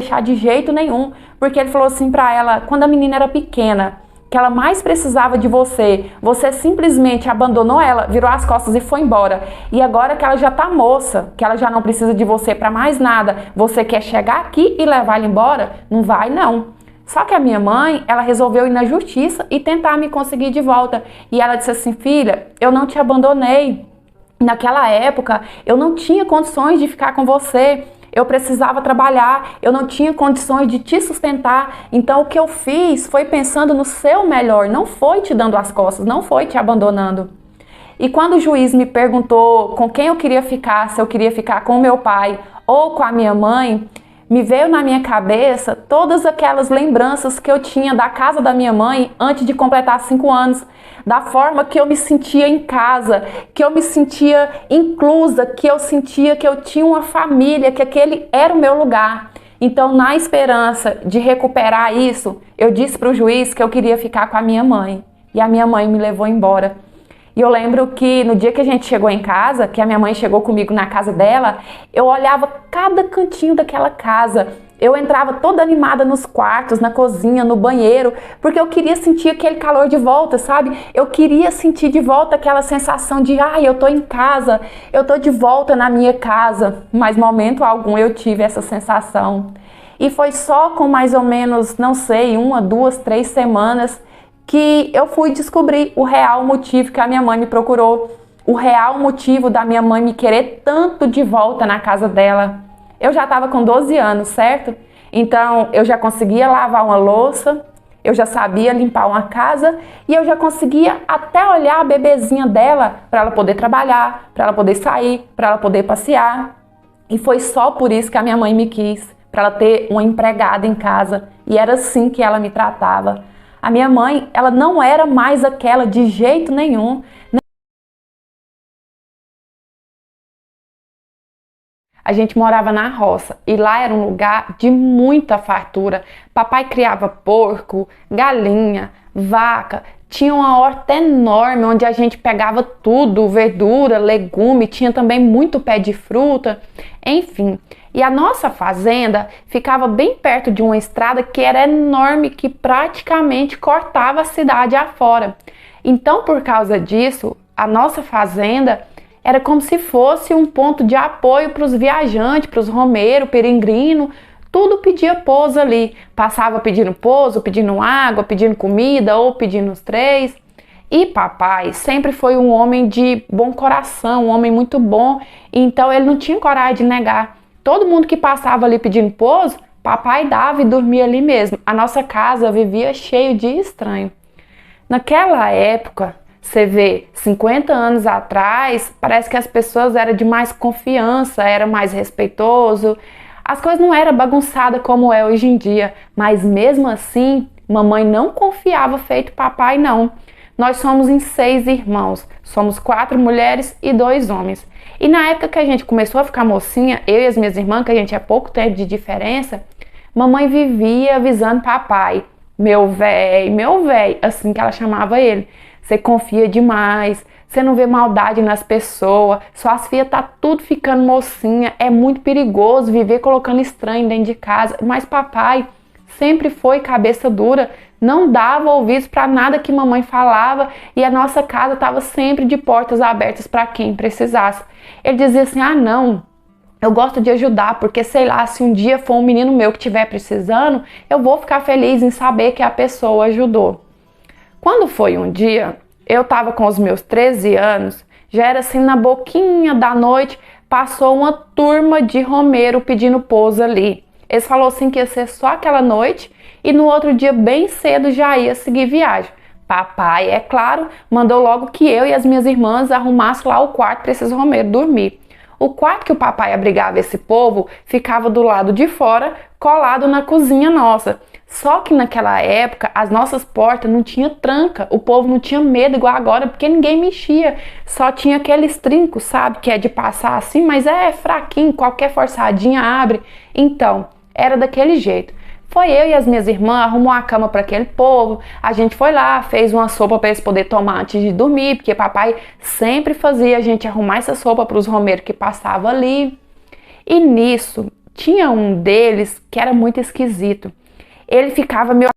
deixar de jeito nenhum, porque ele falou assim pra ela, quando a menina era pequena, que ela mais precisava de você, você simplesmente abandonou ela, virou as costas e foi embora. E agora que ela já tá moça, que ela já não precisa de você pra mais nada, você quer chegar aqui e levar ela embora? Não vai não. Só que a minha mãe, ela resolveu ir na justiça e tentar me conseguir de volta. E ela disse assim, filha, eu não te abandonei. Naquela época, eu não tinha condições de ficar com você. Eu precisava trabalhar, eu não tinha condições de te sustentar. Então o que eu fiz foi pensando no seu melhor, não foi te dando as costas, não foi te abandonando. E quando o juiz me perguntou com quem eu queria ficar, se eu queria ficar com o meu pai ou com a minha mãe, me veio na minha cabeça todas aquelas lembranças que eu tinha da casa da minha mãe antes de completar 5 anos, da forma que eu me sentia em casa, que eu me sentia inclusa, que eu sentia que eu tinha uma família, que aquele era o meu lugar. Então, na esperança de recuperar isso, eu disse para o juiz que eu queria ficar com a minha mãe. E a minha mãe me levou embora. E eu lembro que no dia que a gente chegou em casa, que a minha mãe chegou comigo na casa dela, eu olhava cada cantinho daquela casa. Eu entrava toda animada nos quartos, na cozinha, no banheiro, porque eu queria sentir aquele calor de volta, sabe? Eu queria sentir de volta aquela sensação de, ai, eu tô em casa, eu tô de volta na minha casa. Mas momento algum eu tive essa sensação. E foi só com mais ou menos, não sei, 1, 2, 3 semanas que eu fui descobrir o real motivo que a minha mãe me procurou, o real motivo da minha mãe me querer tanto de volta na casa dela. Eu já estava com 12 anos, certo? Então eu já conseguia lavar uma louça, eu já sabia limpar uma casa e eu já conseguia até olhar a bebezinha dela para ela poder trabalhar, para ela poder sair, para ela poder passear. E foi só por isso que a minha mãe me quis, para ela ter uma empregada em casa. E era assim que ela me tratava. A minha mãe, ela não era mais aquela de jeito nenhum. A gente morava na roça e lá era um lugar de muita fartura. Papai criava porco, galinha, vaca. Tinha uma horta enorme onde a gente pegava tudo, verdura, legume, tinha também muito pé de fruta, enfim. E a nossa fazenda ficava bem perto de uma estrada que era enorme, que praticamente cortava a cidade afora. Então, por causa disso, a nossa fazenda era como se fosse um ponto de apoio para os viajantes, para os romeiros, peregrinos, tudo pedia pouso ali. Passava pedindo pouso, pedindo água, pedindo comida ou pedindo os três. E papai sempre foi um homem de bom coração, um homem muito bom, então ele não tinha coragem de negar. Todo mundo que passava ali pedindo pouso, papai dava e dormia ali mesmo. A nossa casa vivia cheio de estranho. Naquela época, você vê, 50 anos atrás, parece que as pessoas eram de mais confiança, era mais respeitoso. As coisas não eram bagunçadas como é hoje em dia, mas mesmo assim, mamãe não confiava feito papai não. Nós somos em 6 irmãos, somos 4 mulheres e 2 homens. E na época que a gente começou a ficar mocinha, eu e as minhas irmãs, que a gente é pouco tempo de diferença, mamãe vivia avisando papai, meu véi, assim que ela chamava ele. Você confia demais, você não vê maldade nas pessoas, suas filhas tá tudo ficando mocinha, é muito perigoso viver colocando estranho dentro de casa. Mas papai sempre foi cabeça dura, não dava ouvidos para nada que mamãe falava e a nossa casa estava sempre de portas abertas para quem precisasse. Ele dizia assim, ah não, eu gosto de ajudar, porque sei lá, se um dia for um menino meu que estiver precisando, eu vou ficar feliz em saber que a pessoa ajudou. Quando foi um dia, eu estava com os meus 13 anos, já era assim na boquinha da noite, passou uma turma de romeiro pedindo pouso ali. Eles falaram assim que ia ser só aquela noite e no outro dia bem cedo já ia seguir viagem. Papai, é claro, mandou logo que eu e as minhas irmãs arrumassem lá o quarto para esses romeiros dormir. O quarto que o papai abrigava esse povo ficava do lado de fora, colado na cozinha nossa. Só que naquela época as nossas portas não tinham tranca, o povo não tinha medo igual agora, porque ninguém mexia, só tinha aqueles trincos, sabe, que é de passar assim, mas é fraquinho, qualquer forçadinha abre. Então, era daquele jeito. Foi eu e as minhas irmãs, arrumou a cama para aquele povo, a gente foi lá, fez uma sopa para eles poderem tomar antes de dormir, porque papai sempre fazia a gente arrumar essa sopa para os romeiros que passavam ali. E nisso, Tinha um deles que era muito esquisito. Ele ficava meio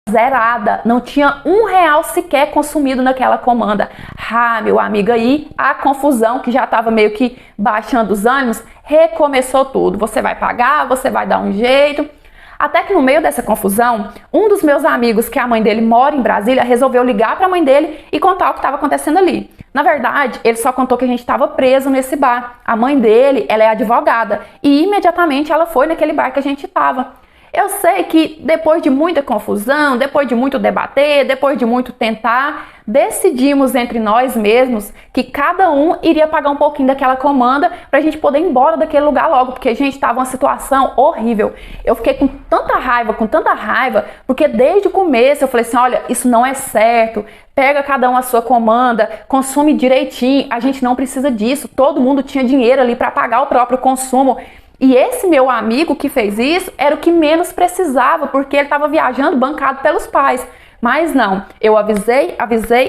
zerada, não tinha R$ 1 sequer consumido naquela comanda. Ah, meu amigo, aí a confusão que já estava meio que baixando os ânimos, recomeçou tudo. Você vai pagar, você vai dar um jeito. Até que no meio dessa confusão, um dos meus amigos, que a mãe dele mora em Brasília, resolveu ligar para a mãe dele e contar o que estava acontecendo ali. Na verdade, ele só contou que a gente estava preso nesse bar. A mãe dele, ela é advogada e imediatamente ela foi naquele bar que a gente estava. Eu sei que depois de muita confusão, depois de muito debater, depois de muito tentar, decidimos entre nós mesmos que cada um iria pagar um pouquinho daquela comanda pra gente poder ir embora daquele lugar logo, porque a gente tava uma situação horrível. Eu fiquei com tanta raiva, porque desde o começo eu falei assim, olha, isso não é certo, pega cada um a sua comanda, consome direitinho, a gente não precisa disso, todo mundo tinha dinheiro ali pra pagar o próprio consumo. E esse meu amigo que fez isso era o que menos precisava, porque ele estava viajando bancado pelos pais. Mas não, eu avisei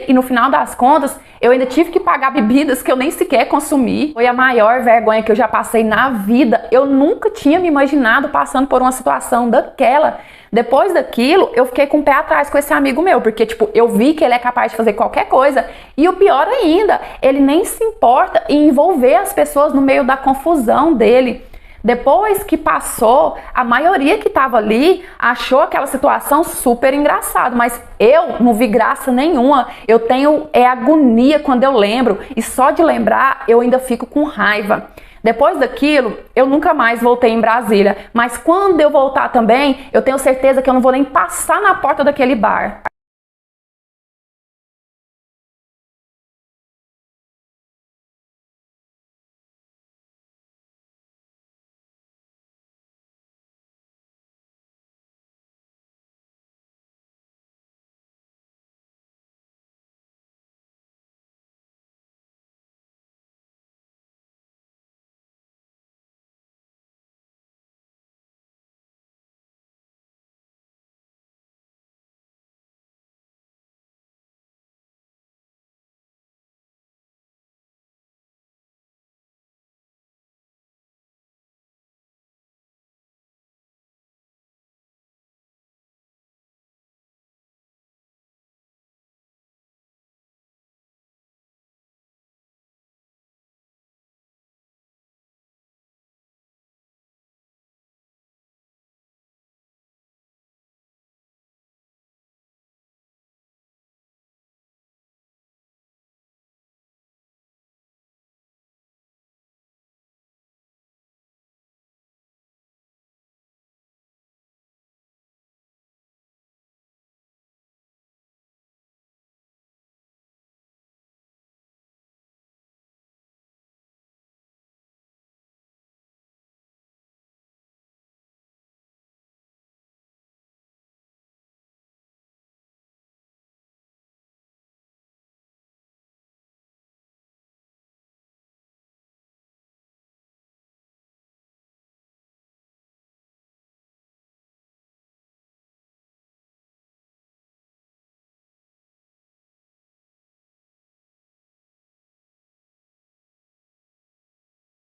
e no final das contas eu ainda tive que pagar bebidas que eu nem sequer consumi. Foi a maior vergonha que eu já passei na vida. Eu nunca tinha me imaginado passando por uma situação daquela. Depois daquilo, eu fiquei com o pé atrás com esse amigo meu, porque tipo, eu vi que ele é capaz de fazer qualquer coisa. E o pior ainda, ele nem se importa em envolver as pessoas no meio da confusão dele. Depois que passou, a maioria que estava ali achou aquela situação super engraçada, mas eu não vi graça nenhuma. Eu tenho agonia quando eu lembro e só de lembrar eu ainda fico com raiva. Depois daquilo, eu nunca mais voltei em Brasília, mas quando eu voltar também, eu tenho certeza que eu não vou nem passar na porta daquele bar.